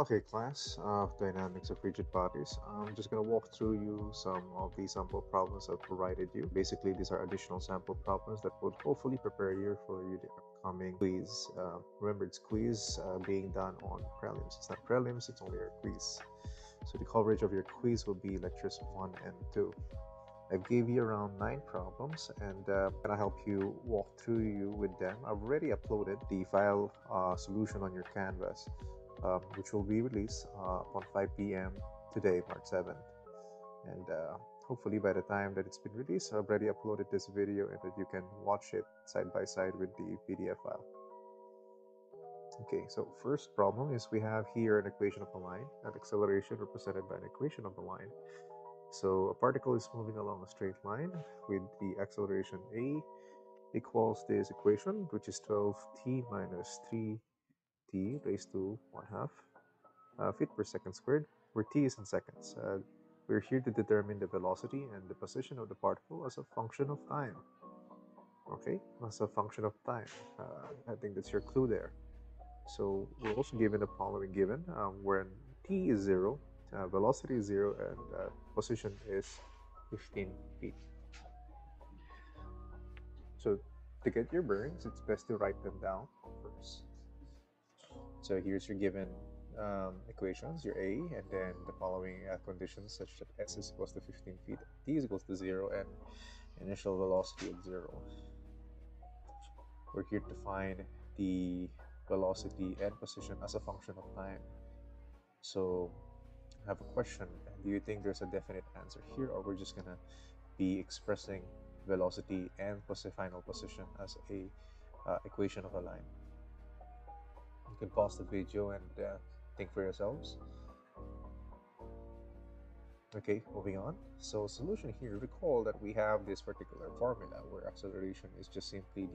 Okay, class of dynamics of rigid bodies. I'm just going to walk through you some of the sample problems I've provided you. Basically, these are additional sample problems that would hopefully prepare you for your upcoming quiz. Remember, it's quiz being done on prelims. It's not prelims, it's only your quiz. So the coverage of your quiz will be lectures 1 and 2. I gave you around 9 problems, and I'm gonna help you walk through you with them. I've already uploaded the file solution on your canvas, which will be released on 5 p.m. today, March 7th. And hopefully by the time that it's been released, I've already uploaded this video and that you can watch it side by side with the PDF file. Okay, so first problem is we have here an equation of a line, an acceleration represented by an equation of a line. So a particle is moving along a straight line with the acceleration a equals this equation, which is 12t minus 3t raised to 1 half feet per second squared, where t is in seconds. We're here to determine the velocity and the position of the particle as a function of time. Okay, as a function of time. I think that's your clue there. So we're also given the following given, when t is 0, velocity is 0, and position is 15 feet. So to get your bearings, it's best to write them down first. So here's your given equations, your A, and then the following conditions such that S is equals to 15 feet, T is equals to 0, and initial velocity of 0. We're here to find the velocity and position as a function of time. So I have a question. Do you think there's a definite answer here, or we're just gonna be expressing velocity and final position as a equation of a line? You can pause the video and think for yourselves. Okay, moving on. So solution here, recall that we have this particular formula where acceleration is just simply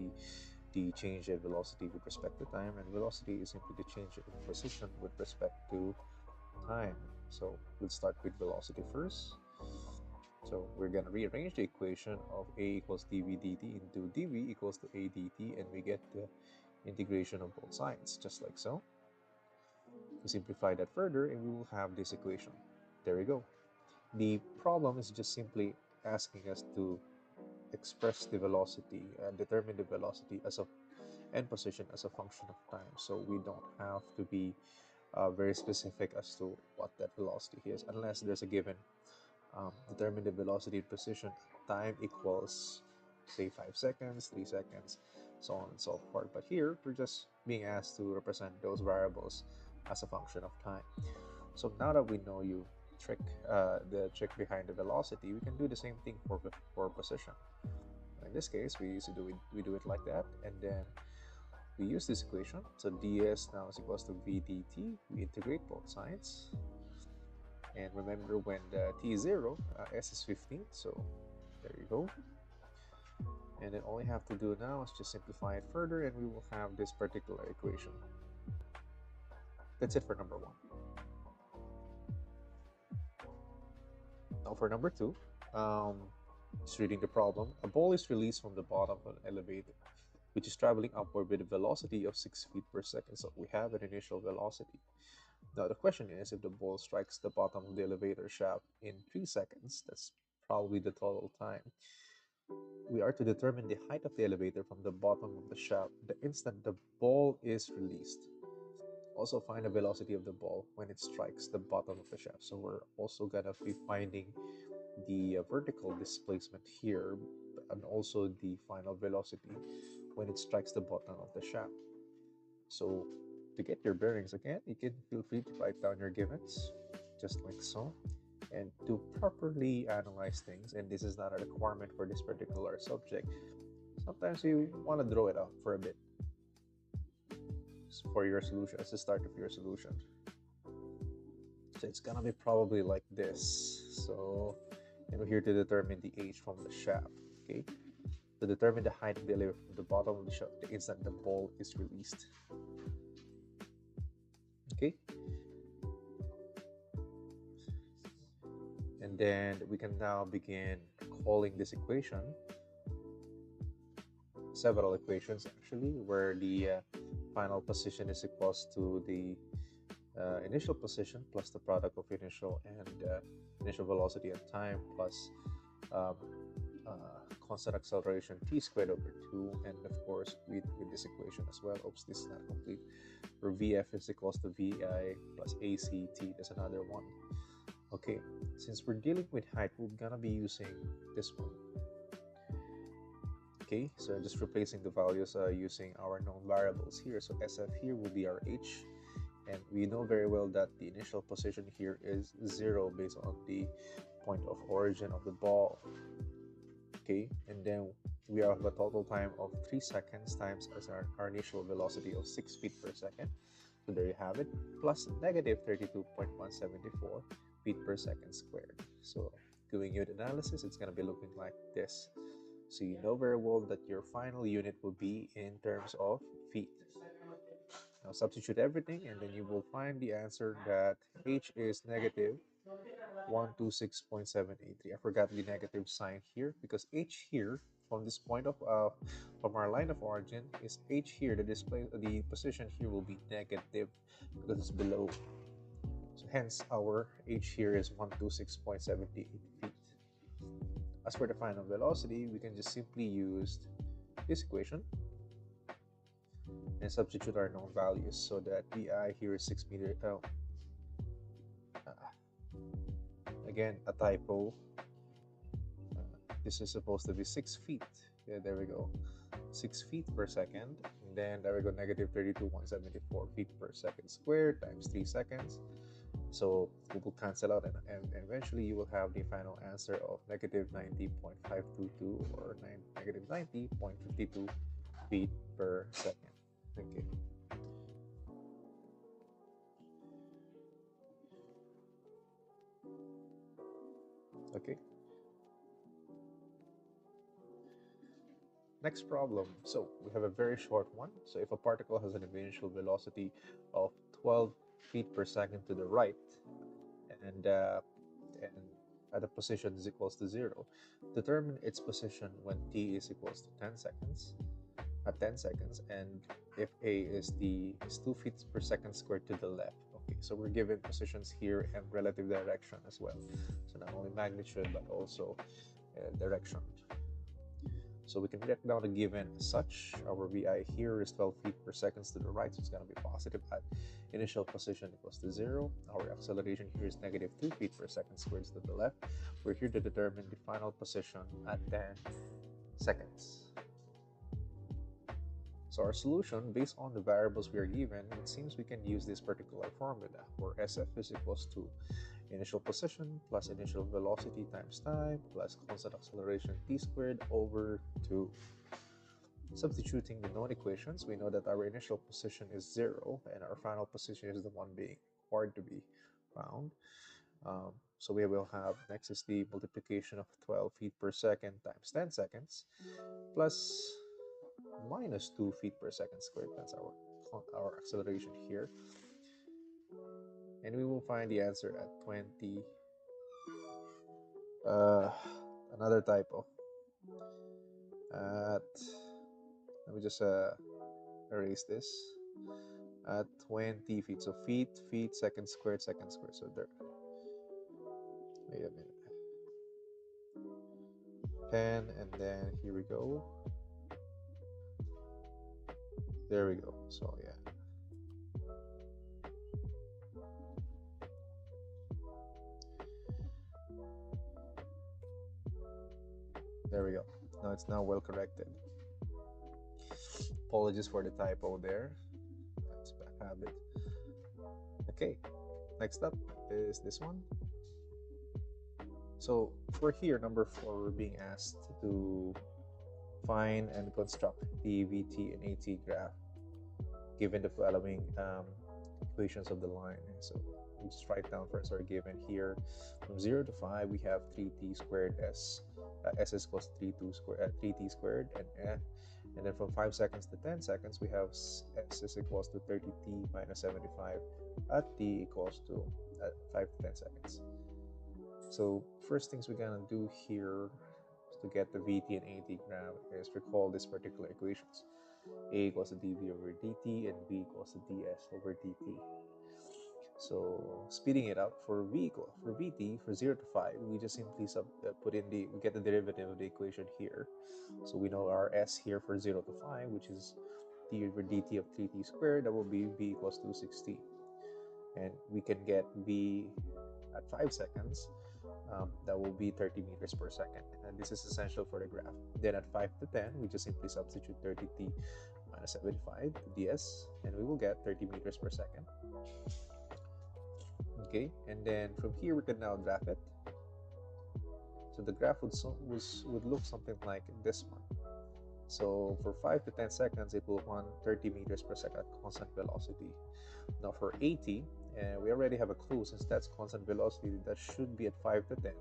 the change in velocity with respect to time, and velocity is simply the change in position with respect to time. So we'll start with velocity first. So we're going to rearrange the equation of a equals dv dt into dv equals to a dt, and we get the integration of both sides, just like so. We simplify that further, and we will have this equation. There we go. The problem is just simply asking us to express the velocity and determine the velocity as a and position as a function of time. So we don't have to be very specific as to what that velocity is, unless there's a given determine the velocity and position time equals, say, 5 seconds, 3 seconds, so on and so forth. But here we're just being asked to represent those variables as a function of time. So now that we know the trick behind the velocity, we can do the same thing for position. In this case, we do it like that, and then we use this equation. So ds now is equals to v dt. We integrate both sides, and remember, when the t is 0, s is 15. So there you go. And then all you have to do now is just simplify it further, and we will have this particular equation. That's it for number 1. Now for number 2, just reading the problem. A ball is released from the bottom of an elevator, which is traveling upward with a velocity of 6 feet per second. So we have an initial velocity. Now the question is, if the ball strikes the bottom of the elevator shaft in 3 seconds, that's probably the total time, we are to determine the height of the elevator from the bottom of the shaft the instant the ball is released. Also find the velocity of the ball when it strikes the bottom of the shaft. So we're also gonna be finding the vertical displacement here, and also the final velocity when it strikes the bottom of the shaft. So to get your bearings again, you can feel free to write down your givens, just like so. And to properly analyze things, and this is not a requirement for this particular subject, sometimes you want to draw it out for a bit for your solution, as the start of your solution. So it's gonna be probably like this. So, and we're here to determine the h from the shaft. Okay, to determine the height of the elevator from the bottom of the shaft the instant the ball is released. Okay, and then we can now begin calling this equation, several equations actually, where the final position is equals to the initial position plus the product of initial and initial velocity and time plus um, constant acceleration t squared over 2, and of course with this equation as well. Oops, this is not complete. Where vf is equals to vi plus act. That's another one. Okay, since we're dealing with height, we're gonna be using this one. Okay, so just replacing the values using our known variables here. So sf here will be our h, and we know very well that the initial position here is 0 based on the point of origin of the ball. Okay, and then we have a total time of 3 seconds times as our initial velocity of 6 feet per second. So there you have it, plus negative 32.174 feet per second squared. So doing unit analysis, it's going to be looking like this. So you know very well that your final unit will be in terms of feet. Now substitute everything and then you will find the answer that h is negative 126.783. I forgot the negative sign here because h here from this point of from our line of origin is h here. The position here will be negative because it's below. So hence our h here is 126.78 feet. As for the final velocity, we can just simply use this equation and substitute our known values so that vi here is 6 meter. Again, a typo. This is supposed to be 6 feet. Yeah, there we go. 6 feet per second. And then there we go, negative 32.174 feet per second squared times 3 seconds. So it will cancel out, and eventually you will have the final answer of negative 90.522 or negative 90.52 feet per second. Okay. Okay. Next problem. So we have a very short one. So if a particle has an initial velocity of 12 feet per second to the right, and at a position is equals to 0, determine its position when t is equals to 10 seconds. At 10 seconds, and if a is 2 feet per second squared to the left. Okay, so we're given positions here and relative direction as well. So not only magnitude but also direction. So we can write down the given as such. Our VI here is 12 feet per second to the right, so it's going to be positive at initial position equals to 0. Our acceleration here is negative 2 feet per second squared to the left. We're here to determine the final position at 10 seconds. So our solution, based on the variables we are given, it seems we can use this particular formula where SF is equals to initial position plus initial velocity times time plus constant acceleration t squared over 2. Substituting the known equations, we know that our initial position is 0 and our final position is the one being required to be found. So we will have next is the multiplication of 12 feet per second times 10 seconds plus minus 2 feet per second squared. That's our acceleration here. And we will find the answer at 20. Another typo. Let me just erase this. At 20 feet. So feet, second squared. So there. Wait a minute. 10, and then here we go. There we go. So yeah. There we go. Now it's now well corrected. Apologies for the typo there. That's bad habit. Okay, next up is this one. So for here, number 4, we're being asked to find and construct the VT and AT graph given the following equations of the line. So we just write down first our given here. From 0 to 5, we have 3t squared s. S is equals to 3t squared, and then from 5 seconds to 10 seconds, we have s is equals to 30t minus 75 at t equals to 5 to 10 seconds. So first things we're gonna do here to get the VT and AT graph is recall these particular equations. A equals to dv over dt and b equals to ds over dt. So speeding it up for for vt for 0 to 5, we just simply put in we get the derivative of the equation here. So we know our s here for 0 to 5, which is d over dt of 3t squared. That will be v equals to 60. And we can get v at 5 seconds. That will be 30 meters per second. And this is essential for the graph. Then at 5 to 10, we just simply substitute 30t minus 75 ds, and we will get 30 meters per second. Okay, and then from here we can now graph it. So the graph would look something like this one. So for 5 to 10 seconds, it will run 30 meters per second at constant velocity. Now for 80, we already have a clue. Since that's constant velocity, that should be at 5 to 10.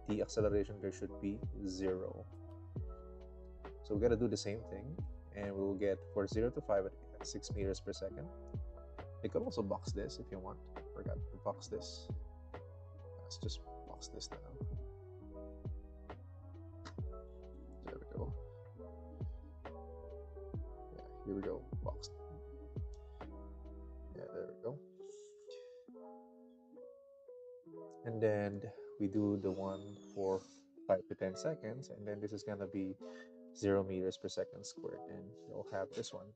The acceleration there should be 0. So we're going to do the same thing, and we'll get for 0 to 5 at 6 meters per second. You can also box this if you want. Forgot to box this. Let's just box this now. There we go. Yeah, here we go. Boxed. Yeah, there we go. And then we do the one for 5 to 10 seconds, and then this is gonna be 0 meters per second squared, and you'll have this one.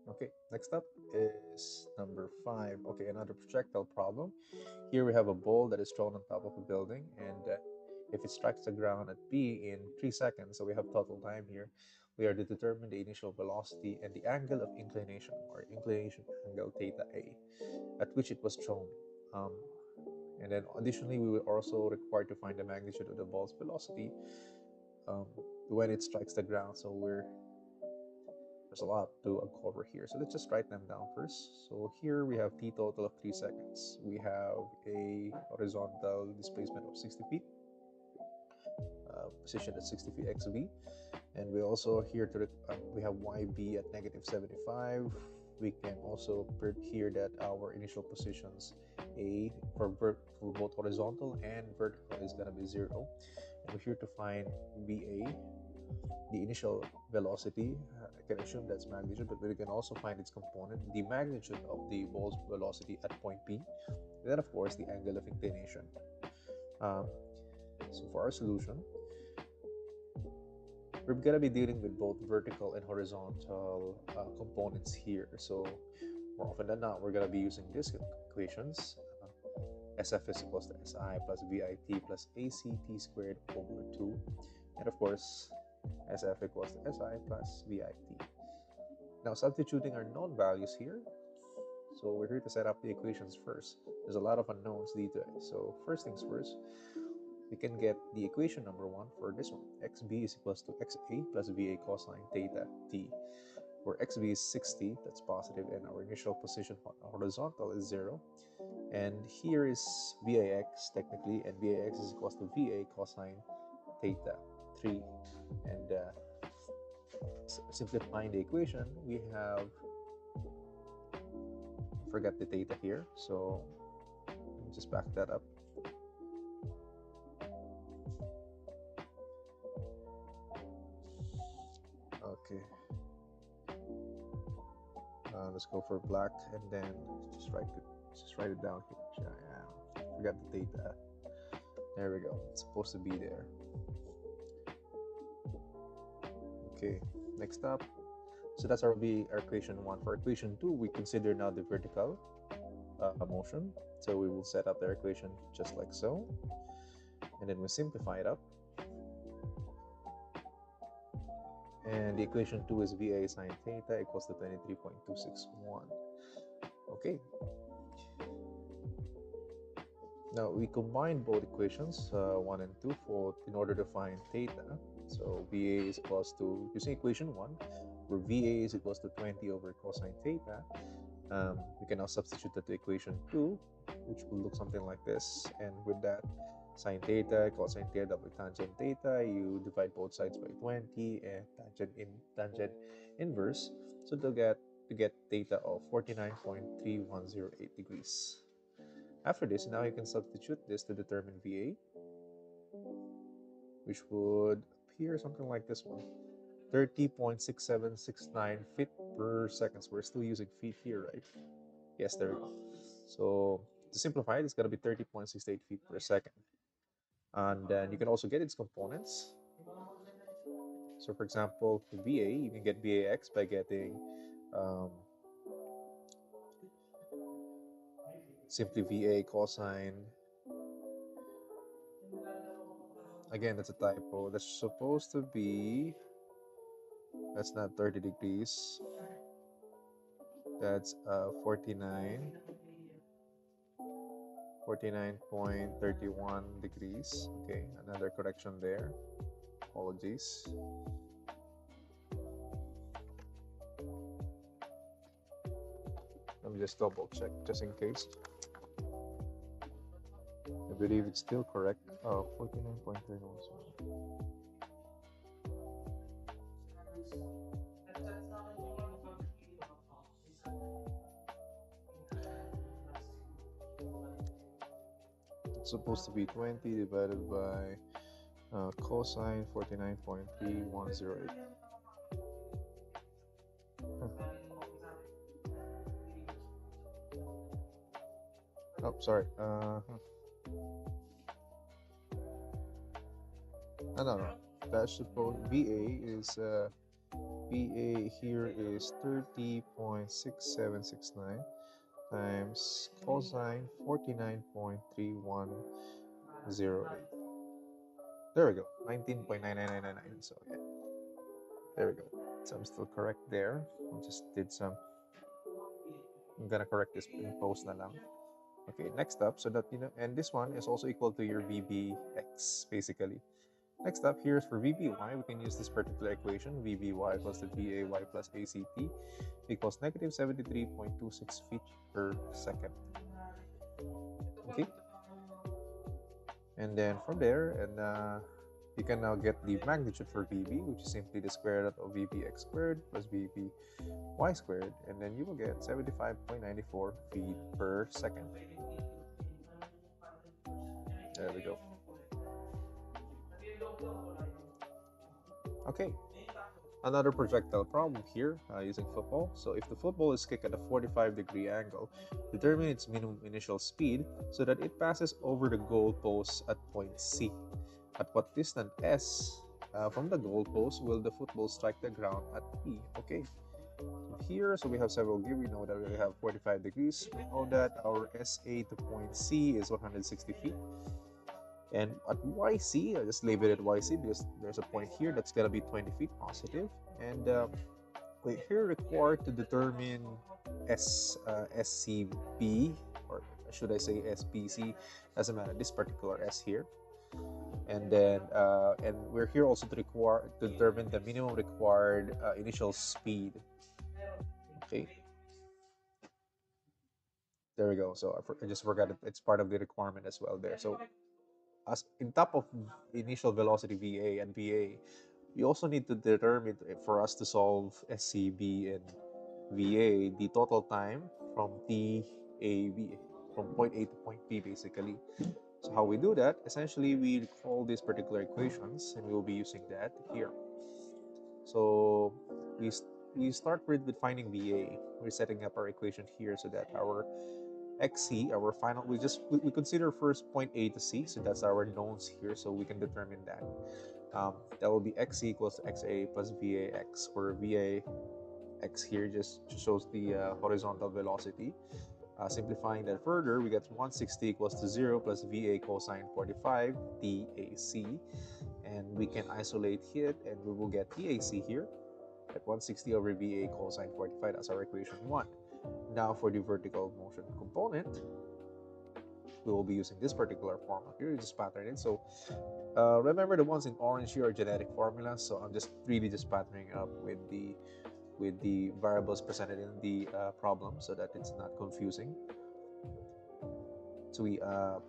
Okay, next up is number 5. Okay, another projectile problem. Here we have a ball that is thrown on top of a building, and if it strikes the ground at B in 3 seconds, so we have total time here, we are to determine the initial velocity and the angle of inclination, or inclination angle theta A, at which it was thrown. And then additionally, we will also require to find the magnitude of the ball's velocity when it strikes the ground. So there's a lot to uncover here. So let's just write them down first. So here we have t total of 3 seconds. We have a horizontal displacement of 60 feet, positioned at 60 feet xv. And we also here we have yb at negative 75. We can also put here that our initial positions a for both horizontal and vertical is going to be 0. And we're here to find va, the initial velocity. I can assume that's magnitude, but we can also find its component, the magnitude of the ball's velocity at point P, and then of course the angle of inclination. So for our solution, we're going to be dealing with both vertical and horizontal components here. So more often than not, we're going to be using these equations. SF is equals to SI plus VIT plus ACT squared over 2. And of course, SF equals to SI plus VIT. Now substituting our known values here. So we're here to set up the equations first. There's a lot of unknowns dito. So first things first, we can get the equation number 1 for this one. XB is equals to XA plus VA cosine theta T, where XB is 60, that's positive, and our initial position horizontal is 0. And here is VAX technically, and VAX is equals to VA cosine theta 3. And simplifying the equation, we have, forget the theta here, so let me just back that up. Okay, let's go for black, and then just write it down here. Yeah, forgot the theta. There we go. It's supposed to be there. Okay, next up. So that's our equation 1. For equation 2, we consider now the vertical motion. So we will set up the equation just like so, and then we simplify it up. And the equation 2 is VA sine theta equals to 23.261. Okay. Now we combine both equations, 1 and 2, in order to find theta. So VA is equals to, using equation 1, where VA is equals to 20 over cosine theta. We can now substitute that to equation 2, which will look something like this. And with that, sine theta, cosine theta, double tangent theta, you divide both sides by 20, and tangent inverse. So to get theta of 49.3108 degrees. After this, now you can substitute this to determine VA, which would appear something like this one. 30.6769 feet per second. So we're still using feet here, right? Yes, there we go. So to simplify it, it's going to be 30.68 feet per second. And then you can also get its components. So for example, for VA, you can get VAX by getting um, simply VA cosine. Again, that's a typo. That's supposed to be, that's not 30 degrees. That's 49.31 degrees. Okay, another correction there. Apologies. Let me just double check just in case. I believe it's still correct. 49.31. It's supposed to be 20 divided by cosine 49.3108. Oh, sorry. No. That's supposed VA here is 30.6769 times cosine 49.3108. There we go. 19.99999. So yeah, there we go. So I'm still correct there. I just did some. I'm gonna correct this in post na lang. Okay, next up, so that you know, and this one is also equal to your VBX basically. Next up, here's for VBY. We can use this particular equation: VBY equals to VAY plus ACT equals negative 73.26 feet per second. Okay, and then from there, and you can now get the magnitude for VB, which is simply the square root of VBX squared plus VBY squared, and then you will get 75.94 feet per second. There we go. Okay, another projectile problem here using football. So if the football is kicked at a 45-degree angle, determine its minimum initial speed so that it passes over the goalpost at point C. At what distance S from the goalpost will the football strike the ground at P? Okay. Here, so we have several gear. We know that we have 45 degrees. We know that our SA to point C is 160 feet. And at YC, I just label it YC because there's a point here that's gonna be 20 feet positive. And we're here required to determine SCB, or should I say SBC, doesn't matter, this particular S here. And then and we're here also to determine the minimum required initial speed. Okay, there we go. So I just forgot it. It's part of the requirement as well there. So as in top of initial velocity VA and VA, we also need to determine for us to solve SCB and VA the total time from TAV, from point A to point B basically. So how we do that, essentially we call these particular equations and we will be using that here. So we start with finding VA. We're setting up our equation here so that our XC, our final, we consider first point A to C, so that's our knowns here, so we can determine that. That will be XC equals to XA plus VAX, where VAX here just shows the horizontal velocity. Simplifying that further, we get 160 equals to 0 plus VA cosine 45 TAC, and we can isolate it, and we will get TAC here at 160 over VA cosine 45. That's our equation 1. Now for the vertical motion component, we will be using this particular formula here. You just pattern it. So remember the ones in orange here are genetic formulas. So I'm just really just patterning up with the variables presented in the problem so that it's not confusing. So we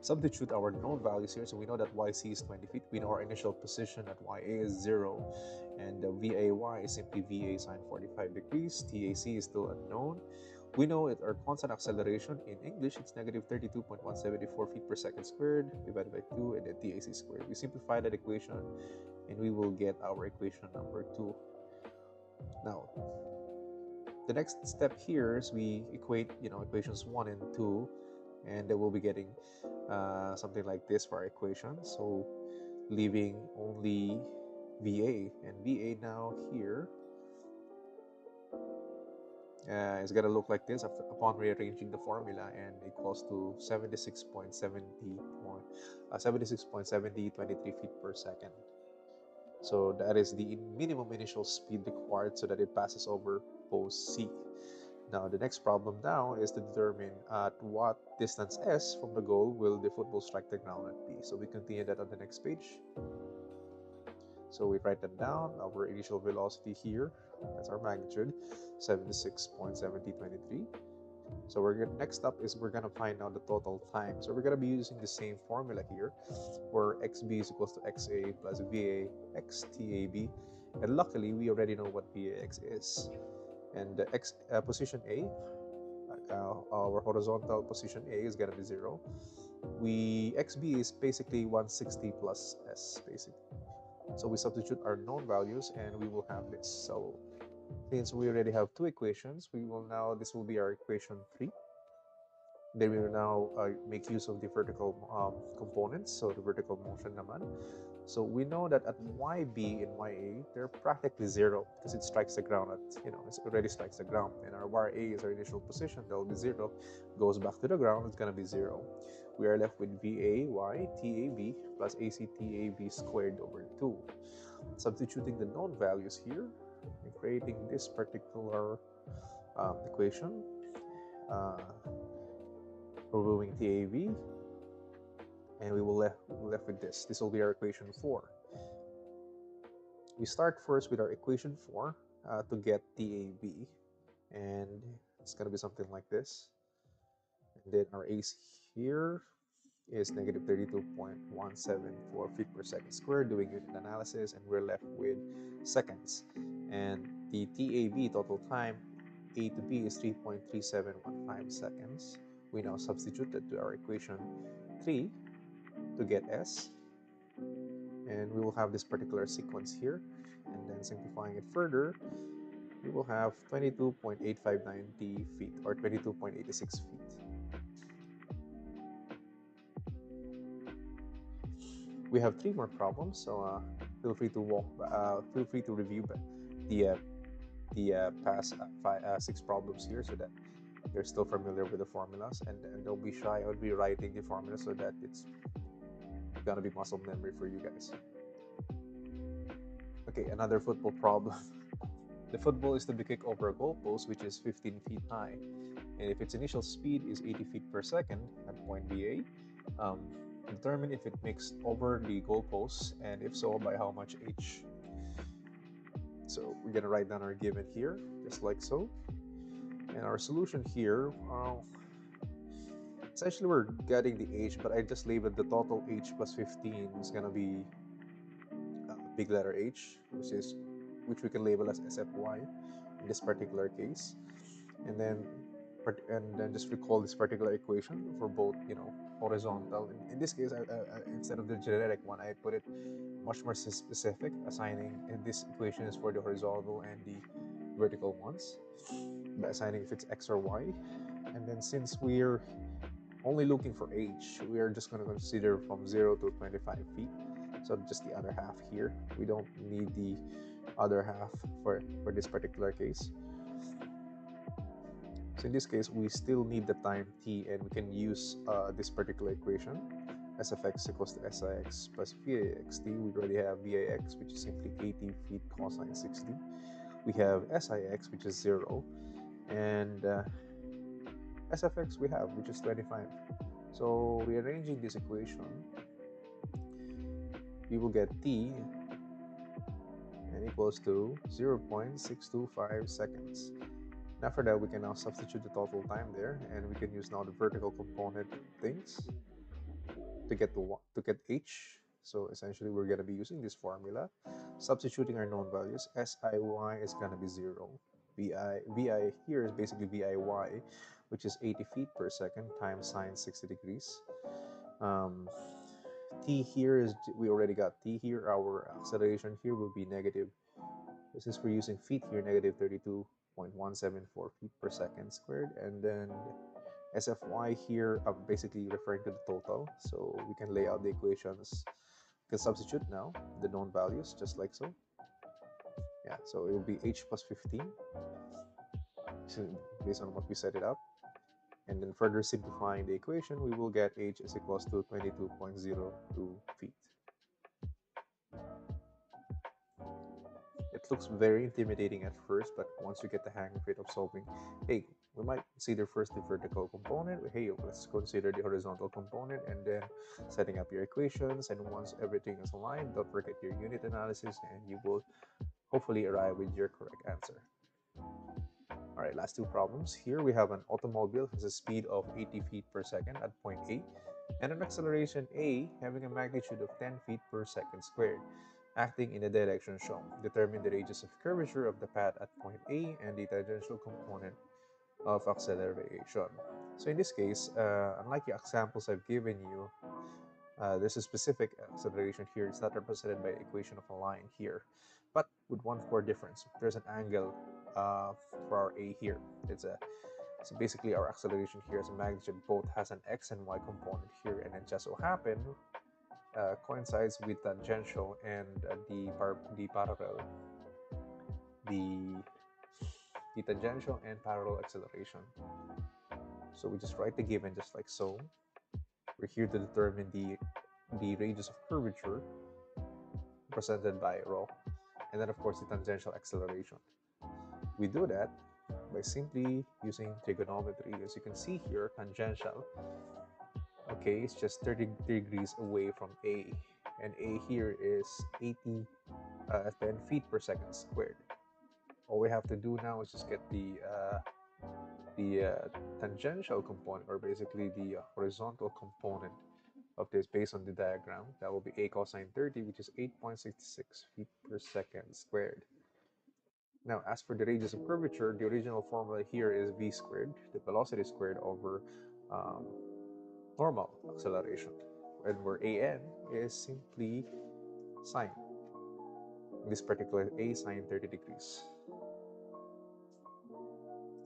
substitute our known values here. So we know that YC is 20 feet. We know our initial position at YA is 0. And VAY is simply VA sine 45 degrees. TAC is still unknown. We know that our constant acceleration in English, it's negative 32.174 feet per second squared divided by 2 and then TAC squared. We simplify that equation and we will get our equation number 2. Now, the next step here is we equate, equations 1 and 2, and then we'll be getting something like this for our equation. So leaving only VA, and VA now here is going to look like this upon rearranging the formula, and equals to 76.70 feet per second. So that is the minimum initial speed required so that it passes over post C. Now the next problem now is to determine at what distance S from the goal will the football strike the ground at B. So we continue that on the next page. So we write that down, our initial velocity here, that's our magnitude, 76.7023. So next up is we're gonna find out the total time. So we're gonna be using the same formula here, where xb is equals to xa plus va x tab, and luckily we already know what vax is. And the position A, our horizontal position A is gonna be 0. xb is basically 160 plus s basically. So we substitute our known values and we will have this. So since we already have two equations, this will be our equation 3. Then we will now make use of the vertical components, so the vertical motion naman. So we know that at YB and YA, they're practically 0 because it strikes the ground it already strikes the ground. And our YA is our initial position, that will be 0. Goes back to the ground, it's going to be 0. We are left with VAY TAB plus ACTAB squared over 2. Substituting the known values here and creating this particular equation, removing TAB, and we will left with this. This will be our equation 4. We start first with our equation 4 to get TAB, and it's going to be something like this. And then our AC here is negative 32.174 feet per second squared, doing unit analysis, and we're left with seconds. And the TAB, total time A to B, is 3.3715 seconds. We now substitute that to our equation 3 to get S, and we will have this particular sequence here. And then simplifying it further, we will have 22.8590 feet, or 22.86 feet. We have 3 more problems, so feel free to review the past 6 problems here, so that you're still familiar with the formulas, and don't be shy on rewriting the formula so that it's gonna be muscle memory for you guys. Okay, another football problem. The football is to be kicked over a goalpost which is 15 feet high, and if its initial speed is 80 feet per second at point BA, determine if it makes over the goalpost, and if so, by how much h. So we're gonna write down our given here, just like so. And our solution here, essentially we're getting the h, but I just labeled the total h plus 15 is gonna be big letter H, which we can label as SFY in this particular case. And then just recall this particular equation for both, horizontal. In this case, instead of the generic one, I put it much more specific, assigning, and this equation is for the horizontal and the vertical ones, by assigning if it's x or y. And then since we're only looking for h, we are just going to consider from 0 to 25 feet. So just the other half here. We don't need the other half for this particular case. So in this case, we still need the time t, and we can use this particular equation. S of x equals to SIX plus VAXT. We already have VAX, which is simply 80 feet cosine 60. We have SIX, which is 0. And SFX we have, which is 25. So rearranging this equation, we will get t and equals to 0.625 seconds. And after that, we can now substitute the total time there, and we can use now the vertical component things to get h. So essentially, we're gonna be using this formula, substituting our known values. SIY is gonna be 0. VI here is basically VIY, which is 80 feet per second times sine 60 degrees. T here is, we already got T here. Our acceleration here will be negative Since we're using feet here, negative 32.174 feet per second squared, and then SFY here, I'm basically referring to the total, so we can lay out the equations. We can substitute now the known values, just like so. Yeah, so it will be h plus 15, so based on what we set it up. And then further simplifying the equation, we will get h is equals to 22.02 feet. It looks very intimidating at first, but once you get the hang of it, of solving, hey, we might consider first the vertical component. Hey, let's consider the horizontal component, and then setting up your equations. And once everything is aligned, don't forget your unit analysis, and you will hopefully arrive with your correct answer. All right, last two problems. Here we have an automobile has a speed of 80 feet per second at point A, and an acceleration A having a magnitude of 10 feet per second squared, acting in the direction shown. Determine the radius of curvature of the path at point A and the tangential component of acceleration. So in this case, unlike the examples I've given you, there's a specific acceleration here. It's not represented by the equation of a line here, but with one core difference. There's an angle for our A here. So basically our acceleration here as a magnitude both has an x and y component here, and it just so happen coincides with tangential and the parallel, the tangential and parallel acceleration. So we just write the given just like so. We're here to determine the radius of curvature represented by rho, and then of course the tangential acceleration. We do that by simply using trigonometry. As you can see here, tangential, okay, it's just 30 degrees away from A, and A here is 10 feet per second squared. All we have to do now is just get the tangential component, or basically the horizontal component of this based on the diagram. That will be A cosine 30, which is 8.66 feet per second squared. Now, as for the radius of curvature, the original formula here is v squared, the velocity squared over normal acceleration, and where an is simply sine. In this particular, a sine 30 degrees.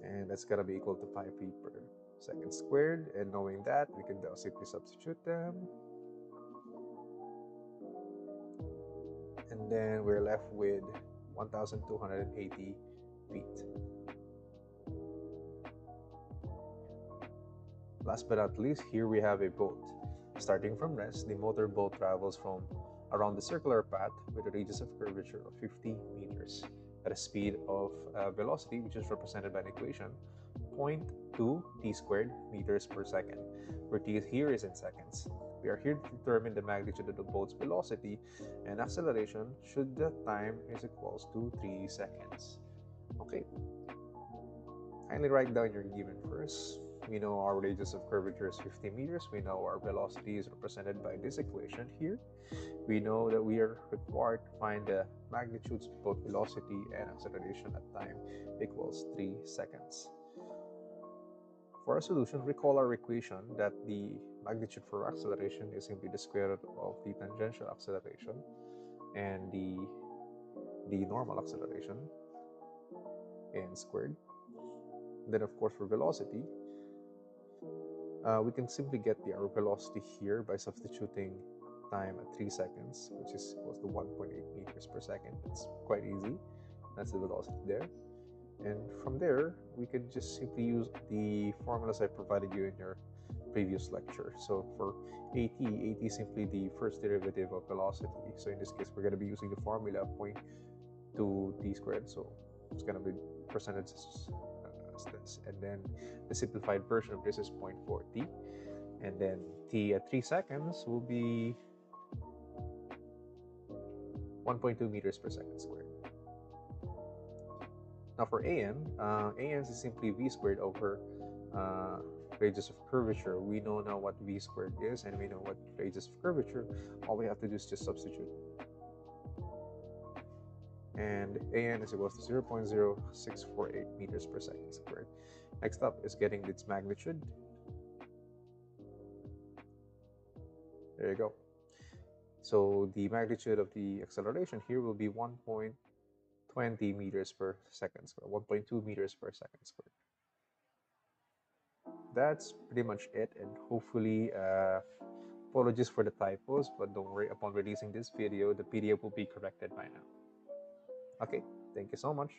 And that's going to be equal to 5 feet per second squared. And knowing that, we can now simply substitute them. And then we're left with 1,280 feet. Last but not least, here we have a boat. Starting from rest, the motor boat travels from around the circular path with a radius of curvature of 50 meters at a speed of velocity, which is represented by an equation, 0.2 t squared meters per second, where t here is in seconds. We are here to determine the magnitude of the boat's velocity and acceleration should the time is equals to 3 seconds. Okay. Kindly write down your given first. We know our radius of curvature is 50 meters. We know our velocity is represented by this equation here. We know that we are required to find the magnitudes of both velocity and acceleration at time equals 3 seconds. For our solution, recall our equation that the magnitude for acceleration is simply the square root of the tangential acceleration and the normal acceleration n squared. Then of course for velocity, we can simply get our velocity here by substituting time at 3 seconds, which is equals to 1.8 meters per second. It's quite easy. That's the velocity there. And from there, we can just simply use the formulas I provided you in your previous lecture. So for AT is simply the first derivative of velocity. So in this case, we're going to be using the formula 0.2 t squared. So it's going to be percentages as this. And then the simplified version of this is 0.4 t. And then t at 3 seconds will be 1.2 meters per second squared. Now for an is simply v squared over radius of curvature. We know now what v squared is, and we know what radius of curvature. All we have to do is just substitute. And an is equals to 0.0648 meters per second squared. Next up is getting its magnitude. There you go. So the magnitude of the acceleration here will be 1.12 20 meters per second squared, 1.2 meters per second squared. That's pretty much it, and hopefully, apologies for the typos, but don't worry, upon releasing this video, the PDF will be corrected by now. Okay, thank you so much.